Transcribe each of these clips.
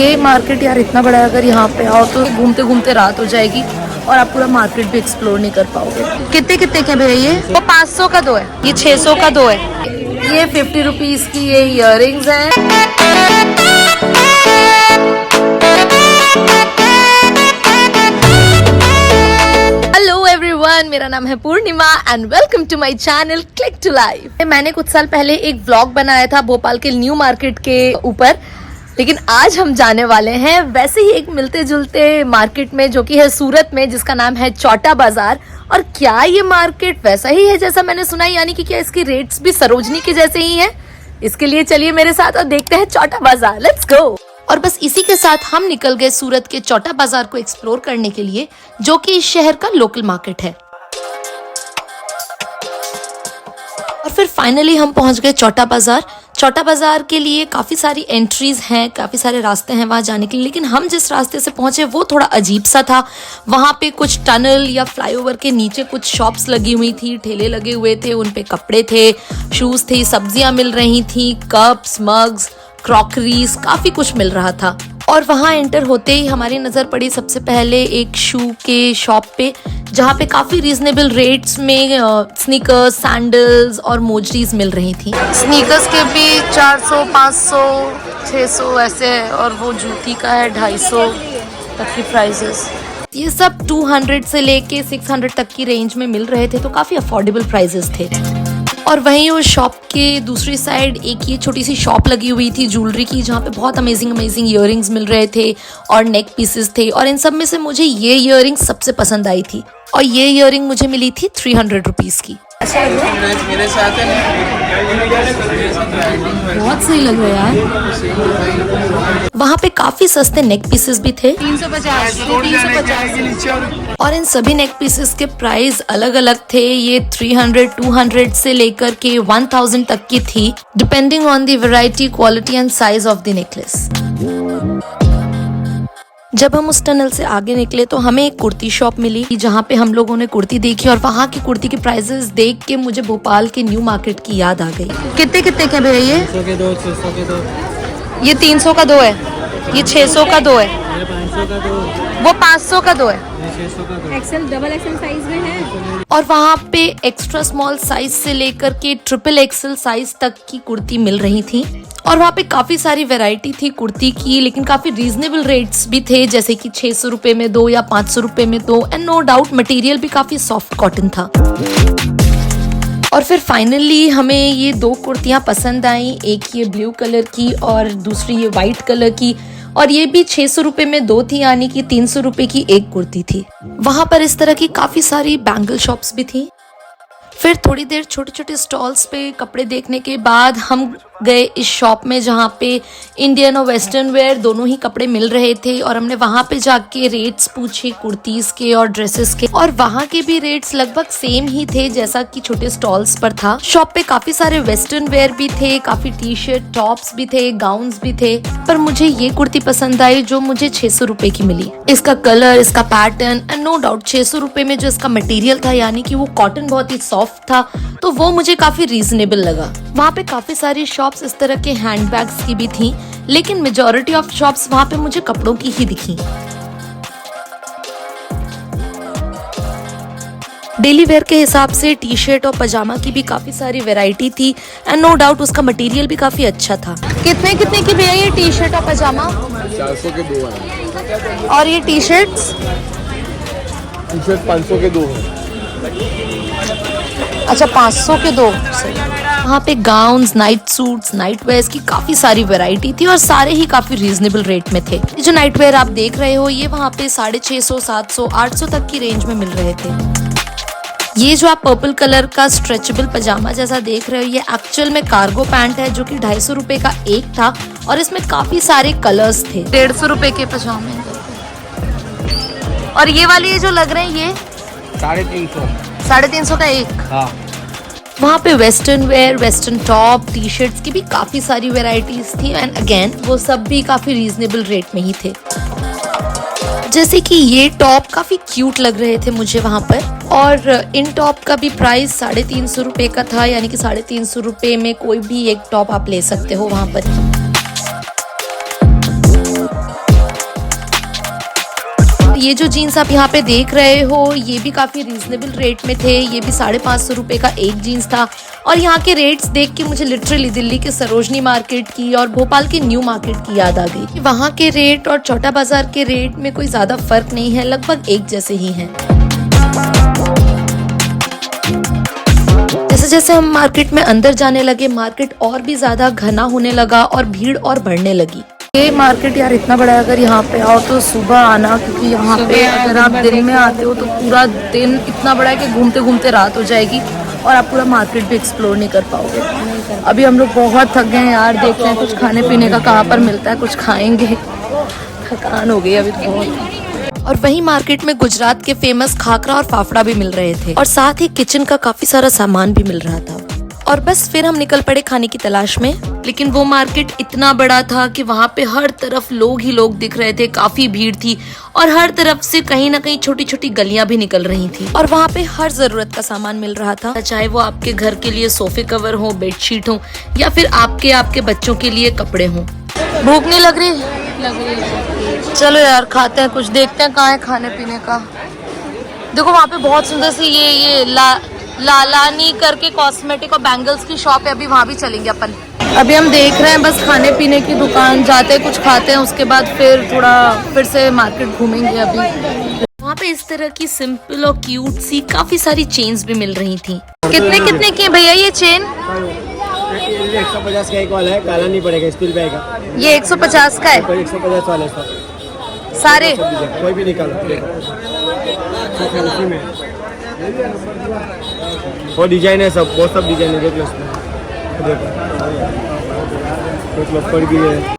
ये मार्केट यार इतना बड़ा है, अगर यहाँ पे आओ तो घूमते घूमते रात हो जाएगी और आप पूरा मार्केट भी एक्सप्लोर नहीं कर पाओगे। कितने कितने के भैया ये? वो 500 का 2 है, ये 600 का 2 है, ये 50 रुपीज की ये इयररिंग्स हैं। हेलो एवरीवन, मेरा नाम है Purnima and welcome to my channel click to life. मैंने कुछ साल पहले एक व्लॉग बनाया था भोपाल के न्यू मार्केट के ऊपर, लेकिन आज हम जाने वाले हैं वैसे ही एक मिलते जुलते मार्केट में जो कि है सूरत में, जिसका नाम है चौटा बाजार। और क्या ये मार्केट वैसा ही है जैसा मैंने सुना है, यानी कि क्या इसकी रेट्स भी सरोजनी के जैसे ही हैं? इसके लिए चलिए मेरे साथ और देखते हैं चौटा बाजार। Let's go. और बस इसी के साथ हम निकल गए सूरत के चौटा बाजार को एक्सप्लोर करने के लिए, जो कि इस शहर का लोकल मार्केट है। और फिर फाइनली हम पहुंच गए चौटा बाजार। चौटा बाजार के लिए काफी सारी एंट्रीज हैं, काफी सारे रास्ते हैं वहां जाने के लिए, लेकिन हम जिस रास्ते से पहुंचे वो थोड़ा अजीब सा था। वहां पे कुछ टनल या फ्लाईओवर के नीचे कुछ शॉप्स लगी हुई थी, ठेले लगे हुए थे, उन पे कपड़े थे, शूज थे, सब्जियां मिल रही थी, कप्स, मग्स, क्रॉकरीज, काफी कुछ मिल रहा था। और वहां एंटर होते ही हमारी नजर पड़ी सबसे पहले एक शू के शॉप पे, जहाँ पे काफी रीजनेबल रेट्स में स्नीकर्स, सैंडल्स और मोजरीज मिल रही थी। स्नीकर्स के भी 400, 500, 600 ऐसे है, और वो जूती का है 250 तक की प्राइसेस। ये सब 200 से लेके 600 तक की रेंज में मिल रहे थे, तो काफी अफोर्डेबल प्राइसेस थे। और वहीं उस शॉप के दूसरी साइड एक ये छोटी सी शॉप लगी हुई थी ज्वेलरी की, जहाँ पे बहुत अमेजिंग इयररिंग्स मिल रहे थे और नेक पीसेस थे। और इन सब में से मुझे ये इयररिंग सबसे पसंद आई थी, और ये इयररिंग मुझे मिली थी 300 रुपीज की। मेरे साथ बहुत सही लग रहा है यार। वहाँ पे काफी सस्ते नेक पीसेस भी थे, 350 और इन सभी नेक पीसेस के प्राइस अलग अलग थे। ये 300, 200 से लेकर के 1000 तक की थी, depending on the variety, quality and size of the necklace. जब हम उस टनल से आगे निकले तो हमें एक कुर्ती शॉप मिली, जहाँ पे हम लोगों ने कुर्ती देखी, और वहाँ की कुर्ती के प्राइसेस देख के मुझे भोपाल के न्यू मार्केट की याद आ गई। कितने कितने के भैया ये? 600 के 2, 600 के 2। ये 300 का 2 है, ये 600 का 2 है, 500 का 2, वो 500 का 2 है, 600 का 2। एक्सेल, डबल एक्सेल साइज में है। और वहाँ पे एक्स्ट्रा स्मॉल साइज से लेकर के ट्रिपल एक्सेल साइज तक की कुर्ती मिल रही थी। और वहाँ पे काफी सारी वैरायटी थी कुर्ती की, लेकिन काफी रीजनेबल रेट्स भी थे, जैसे कि 600 रुपए में 2 या 500 रुपए में 2। एंड नो डाउट मटेरियल भी काफी सॉफ्ट कॉटन था। और फिर फाइनली हमें ये 2 कुर्तियां पसंद आई, एक ये ब्लू कलर की और दूसरी ये व्हाइट कलर की, और ये भी 600 रुपए में 2 थी, यानी कि 300 रुपए की एक कुर्ती थी। वहां पर इस तरह की काफी सारी बैंगल शॉप्स भी थी। फिर थोड़ी देर छोटे छोटे स्टॉल्स पे कपड़े देखने के बाद हम गए इस शॉप में, जहाँ पे इंडियन और वेस्टर्न वेयर दोनों ही कपड़े मिल रहे थे। और हमने वहाँ पे जाके रेट्स पूछे कुर्तीज के और ड्रेसेस के, और वहाँ के भी रेट्स लगभग सेम ही थे जैसा कि छोटे स्टॉल्स पर था। शॉप पे काफी सारे वेस्टर्न वेयर भी थे, काफी टी शर्ट, टॉप्स भी थे, गाउन्स भी थे। पर मुझे ये कुर्ती पसंद आई जो मुझे 600 रुपए की मिली। इसका कलर, इसका पैटर्न एंड नो डाउट 600 रुपए में जो इसका मटेरियल था, यानी कि वो कॉटन बहुत ही सॉफ्ट था, तो वो मुझे काफी रीजनेबल लगा। वहाँ पे काफी सारी शॉप्स इस तरह के हैंडबैग्स की भी थी, लेकिन मेजॉरिटी ऑफ शॉप्स वहाँ पे मुझे कपड़ों की ही दिखी। डेली वेयर के हिसाब से टी शर्ट और पजामा की भी काफी सारी वैरायटी थी, एंड नो डाउट उसका मटेरियल भी काफी अच्छा था। कितने कितने की भैया ये टी शर्ट और पजामा? 400 के 2 है। और ये टी शर्ट्स? टी शर्ट 500 के 2 है। अच्छा, 500 के 2। वहाँ पे gowns, night suits, night wears की काफी सारी वैरायटी थी, और सारे ही काफी रीजनेबल रेट में थे। ये जो नाइट वेयर आप देख रहे हो, ये वहाँ पे 650, 700, 800 तक की रेंज में मिल रहे थे। ये जो आप पर्पल कलर का स्ट्रेचेबल पजामा जैसा देख रहे हो, ये एक्चुअल में कार्गो पैंट है, जो कि 250 रुपए का एक था, और इसमें काफी सारे कलर्स थे। 150 रुपए के पजामे। और ये वाले जो लग रहे हैं ये 350। 350 का एक। हाँ। वहाँ पे western wear, western top, T shirts की भी काफी सारी वैरायटीज थी, एंड अगेन वो सब भी काफी रीजनेबल रेट में ही थे। जैसे कि ये टॉप काफी क्यूट लग रहे थे मुझे वहाँ पर, और इन टॉप का भी प्राइस 350 रुपए का था, यानी कि 350 रुपए में कोई भी एक टॉप आप ले सकते हो वहाँ पर। ये जो जीन्स आप यहाँ पे देख रहे हो ये भी काफी रीजनेबल रेट में थे। ये भी 550 रुपए का एक जीन्स था। और यहाँ के रेट्स देख के मुझे लिटरली दिल्ली के सरोजनी मार्केट की और भोपाल के न्यू मार्केट की याद आ गई। वहाँ के रेट और छोटा बाजार के रेट में कोई ज्यादा फर्क नहीं है, लगभग एक जैसे ही हैं। जैसे जैसे हम मार्केट में अंदर जाने लगे, मार्केट और भी ज्यादा घना होने लगा और भीड़ और बढ़ने लगी। ये मार्केट यार इतना बड़ा है, अगर यहाँ पे आओ तो सुबह आना, क्योंकि यहाँ पे अगर आप दिन में आते हो तो पूरा दिन इतना बड़ा है कि घूमते घूमते रात हो जाएगी और आप पूरा मार्केट भी एक्सप्लोर नहीं कर पाओगे। अभी हम लोग बहुत थक गए हैं यार, देखते हैं कुछ खाने पीने का कहाँ पर मिलता है, कुछ खाएंगे। थकान हो गई अभी तो बहुत। और वहीं मार्केट में गुजरात के फेमस खाकरा और फाफड़ा भी मिल रहे थे और साथ ही किचन का काफी सारा सामान भी मिल रहा था। और बस फिर हम निकल पड़े खाने की तलाश में। लेकिन वो मार्केट इतना बड़ा था कि वहाँ पे हर तरफ लोग ही लोग दिख रहे थे, काफी भीड़ थी और हर तरफ से कहीं ना कहीं छोटी छोटी गलियां भी निकल रही थी। और वहाँ पे हर जरूरत का सामान मिल रहा था, चाहे वो आपके घर के लिए सोफे कवर हो, बेडशीट हो या फिर आपके बच्चों के लिए कपड़े हो। भूख नहीं लग रही? चलो यार खाते हैं कुछ, देखते हैं कहाँ है खाने पीने का। देखो वहाँ पे बहुत सुंदर सी ये लालानी करके कॉस्मेटिक और बैंगल्स की शॉप है, अभी वहाँ भी चलेंगे अपन। अभी हम देख रहे हैं बस खाने पीने की दुकान, जाते हैं कुछ खाते हैं, उसके बाद फिर से मार्केट घूमेंगे। अभी वहाँ पे इस तरह की सिंपल और क्यूट सी काफी सारी चेन्स भी मिल रही थी। कितने की भैया ये चेन? 150 का एक वाला है, काला नहीं पड़ेगा, स्टील बैग का। ये 150 का है? 150 वाले सारे कोई भी निकालो, वो डिजाइन है सब, वो सब डिजाइन है, देख लो इसमें, देखो भी है।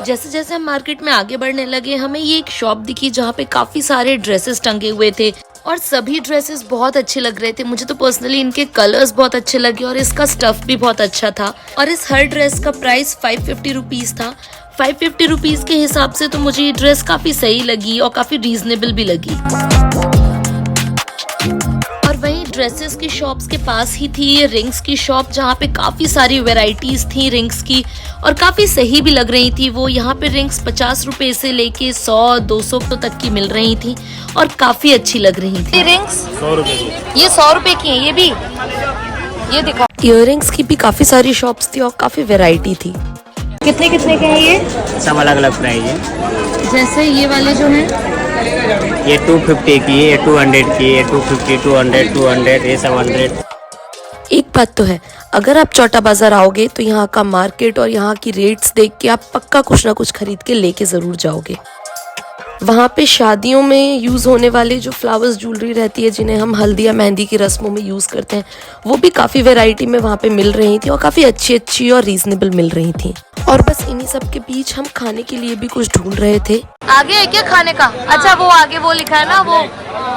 जैसे जैसे हम मार्केट में आगे बढ़ने लगे, हमें ये एक शॉप दिखी जहाँ पे काफी सारे ड्रेसेस टंगे हुए थे और सभी ड्रेसेस बहुत अच्छे लग रहे थे। मुझे तो पर्सनली इनके कलर्स बहुत अच्छे लगे और इसका स्टफ भी बहुत अच्छा था। और इस हर ड्रेस का प्राइस 550 रुपीज था। 550 रुपीज के हिसाब से तो मुझे ये ड्रेस काफी सही लगी और काफी रीजनेबल भी लगी। और वहीं ड्रेसेस की शॉप्स के पास ही थी ये रिंग्स की शॉप, जहाँ पे काफी सारी वेराइटीज थी रिंग्स की और काफी सही भी लग रही थी वो। यहाँ पे रिंग्स 50 रुपए से लेके 100-200 तक की मिल रही थी और काफी अच्छी लग रही थी। रिंग्स 100 रुपए की, ये 100 रुपए की है। ये भी ये दिखा। इयररिंग्स की भी काफी सारी शॉप्स थी और काफी वेराइटी थी। कितने के हैं ये? सब अलग अलग प्राइस है। जैसे ये वाले जो हैं ये 250 की, ये 200 की, ये 250, 200, ये 700। एक बात तो है, अगर आप छोटा बाजार आओगे तो यहाँ का मार्केट और यहाँ की रेट्स देख के आप पक्का कुछ ना कुछ खरीद के लेके जरूर जाओगे। वहाँ पे शादियों में यूज होने वाले जो फ्लावर्स ज्वेलरी रहती है, जिन्हें हम हल्दी या मेहंदी की रस्मों में यूज करते हैं, वो भी काफी वैरायटी में वहाँ पे मिल रही थी और काफी अच्छी और रीजनेबल मिल रही थी। और बस इन्हीं सब के बीच हम खाने के लिए भी कुछ ढूंढ रहे थे। आगे है क्या खाने का? अच्छा वो आगे वो लिखा है ना, वो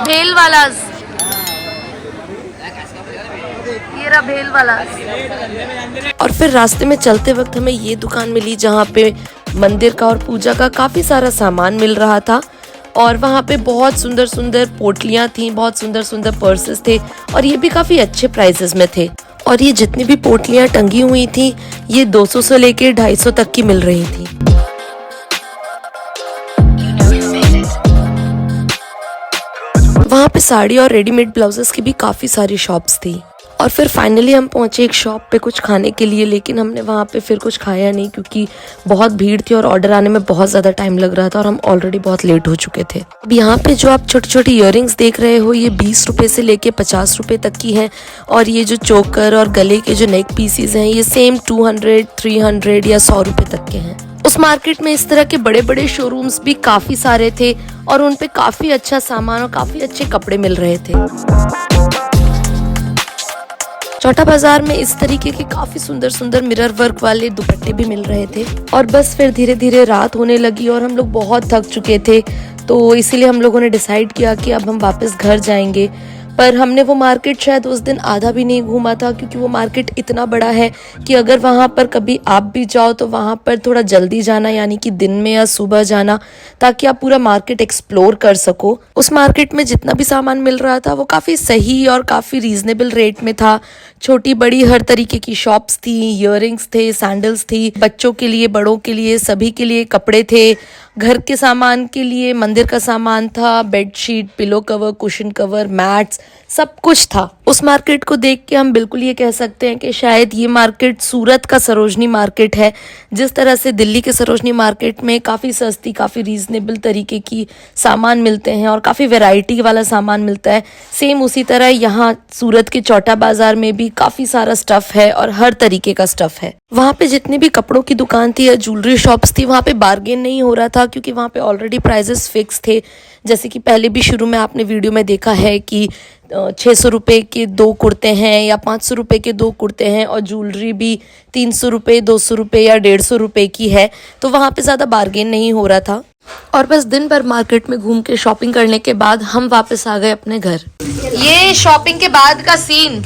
भेल वाला, ये रहा भेल वाला। और फिर रास्ते में चलते वक्त हमें ये दुकान मिली जहाँ पे मंदिर का और पूजा का काफी सारा सामान मिल रहा था और वहाँ पे बहुत सुंदर सुंदर पोटलियाँ थी, बहुत सुंदर सुंदर पर्सेस थे और ये भी काफी अच्छे प्राइसेस में थे। और ये जितनी भी पोटलियाँ टंगी हुई थी ये 200 से लेके 250 तक की मिल रही थी। वहाँ पे साड़ी और रेडीमेड ब्लाउजेस की भी काफी सारी शॉप्स थी। और फिर फाइनली हम पहुंचे एक शॉप पे कुछ खाने के लिए, लेकिन हमने वहाँ पे फिर कुछ खाया नहीं क्योंकि बहुत भीड़ थी और ऑर्डर आने में बहुत ज़्यादा टाइम लग रहा था और हम ऑलरेडी बहुत लेट हो चुके थे। अब यहाँ पे जो आप छोटी छोटी इयररिंग्स देख रहे हो ये 20 रुपए से लेके 50 रुपए तक की है और ये जो चोकर और गले के जो नेक पीसीज हैं ये सेम 200, 300 या 100 रुपए तक के हैं। उस मार्केट में इस तरह के बड़े बड़े शोरूम्स भी काफी सारे थे और उन पे काफी अच्छा सामान और काफी अच्छे कपड़े मिल रहे थे। छोटा बाजार में इस तरीके के काफी सुंदर सुंदर मिरर वर्क वाले दुपट्टे भी मिल रहे थे। और बस फिर धीरे धीरे रात होने लगी और हम लोग बहुत थक चुके थे, तो इसीलिए हम लोगों ने डिसाइड किया कि अब हम वापस घर जाएंगे। पर हमने वो मार्केट शायद उस दिन आधा भी नहीं घूमा था, क्योंकि वो मार्केट इतना बड़ा है कि अगर वहाँ पर कभी आप भी जाओ तो वहाँ पर थोड़ा जल्दी जाना, यानी कि दिन में या सुबह जाना, ताकि आप पूरा मार्केट एक्सप्लोर कर सको। उस मार्केट में जितना भी सामान मिल रहा था वो काफ़ी सही और काफ़ी रीजनेबल रेट में था। छोटी बड़ी हर तरीके की शॉप्स थी, इयररिंग्स थे, सैंडल्स थी, बच्चों के लिए, बड़ों के लिए, सभी के लिए कपड़े थे, घर के सामान के लिए मंदिर का सामान था, bedsheet, pillow cover, cushion cover, mats, सब कुछ था। उस मार्केट को देख के हम बिल्कुल ये कह सकते हैं कि शायद ये मार्केट सूरत का सरोजनी मार्केट है। जिस तरह से दिल्ली के सरोजनी मार्केट में काफ़ी सस्ती, काफ़ी रीजनेबल तरीके की सामान मिलते हैं और काफ़ी वैरायटी वाला सामान मिलता है, सेम उसी तरह यहाँ सूरत के चौटा बाजार में भी काफ़ी सारा स्टफ़ है और हर तरीके का स्टफ़ है। वहाँ पे जितनी भी कपड़ों की दुकान थी या ज्वेलरी शॉप्स थी, वहाँ पे बार्गेन नहीं हो रहा था, क्योंकि वहाँ पे ऑलरेडी प्राइजेस फिक्स थे। जैसे कि पहले भी शुरू में आपने वीडियो में देखा है कि 600 रुपये के 2 कुर्ते हैं या 500 रुपये के 2 कुर्ते हैं, और ज्वेलरी भी 300 रुपये, 200 रुपये या 150 रुपये की है, तो वहाँ पे ज़्यादा बार्गेन नहीं हो रहा था। और बस दिन भर मार्केट में घूम के शॉपिंग करने के बाद हम वापस आ गए अपने घर। ये शॉपिंग के बाद का सीन,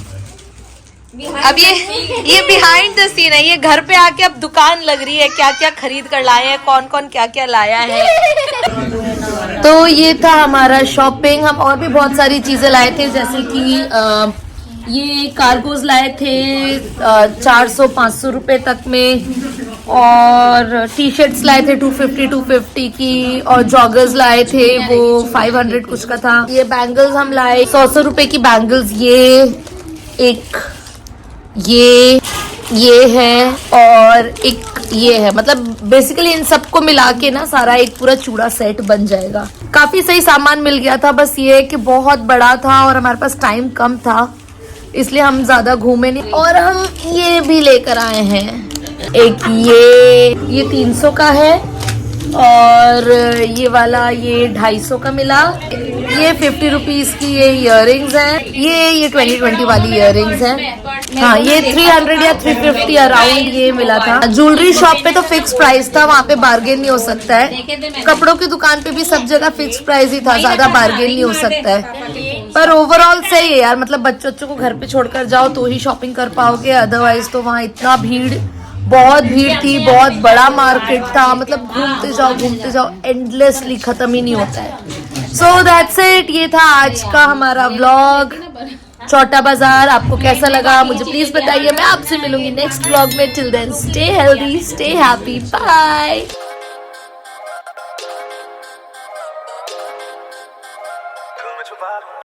अब ये बिहाइंड द सीन है। ये घर पे आके अब दुकान लग रही है, क्या क्या खरीद कर लाए हैं, कौन कौन क्या क्या लाया है। तो ये था हमारा शॉपिंग। हम और भी बहुत सारी चीजें लाए थे, जैसे कि ये कार्गोज लाए थे 400-500 रुपए तक में, और टी शर्ट्स लाए थे 250 की, और जॉगर्स लाए थे वो 500 कुछ का था। ये बैंगल्स हम लाए 100 रुपए की बैंगल्स, ये है और एक ये है, मतलब बेसिकली इन सबको मिला के ना सारा एक पूरा चूड़ा सेट बन जाएगा। काफी सही सामान मिल गया था, बस ये है कि बहुत बड़ा था और हमारे पास टाइम कम था, इसलिए हम ज्यादा घूमे नहीं। और हम ये भी लेकर आए हैं, एक ये 300 का है, और ये वाला ये 250 का मिला। ये 50 रुपीज की ये इयररिंग्स हैं, ये 2020 वाली इयररिंग्स हैं। हाँ, ये 300 या 350 अराउंड ये मिला था। ज्वेलरी शॉप पे तो फिक्स प्राइस था, वहाँ पे बार्गेन नहीं हो सकता है। कपड़ों की दुकान पे भी सब जगह फिक्स प्राइस ही था, ज्यादा बार्गेन नहीं हो सकता है। पर ओवरऑल सही है यार, मतलब बच्चों को घर पे छोड़कर जाओ तो ही शॉपिंग कर पाओगे, अदरवाइज तो वहाँ इतना बहुत भीड़ थी, बहुत बड़ा मार्केट था, मतलब घूमते जाओ एंडलेसली, खत्म ही नहीं होता है। सो दैट्स इट, ये था आज का हमारा व्लॉग चौटा बाजार। आपको कैसा लगा मुझे प्लीज बताइए। मैं आपसे मिलूंगी नेक्स्ट व्लॉग में। Till then stay healthy, stay happy, bye.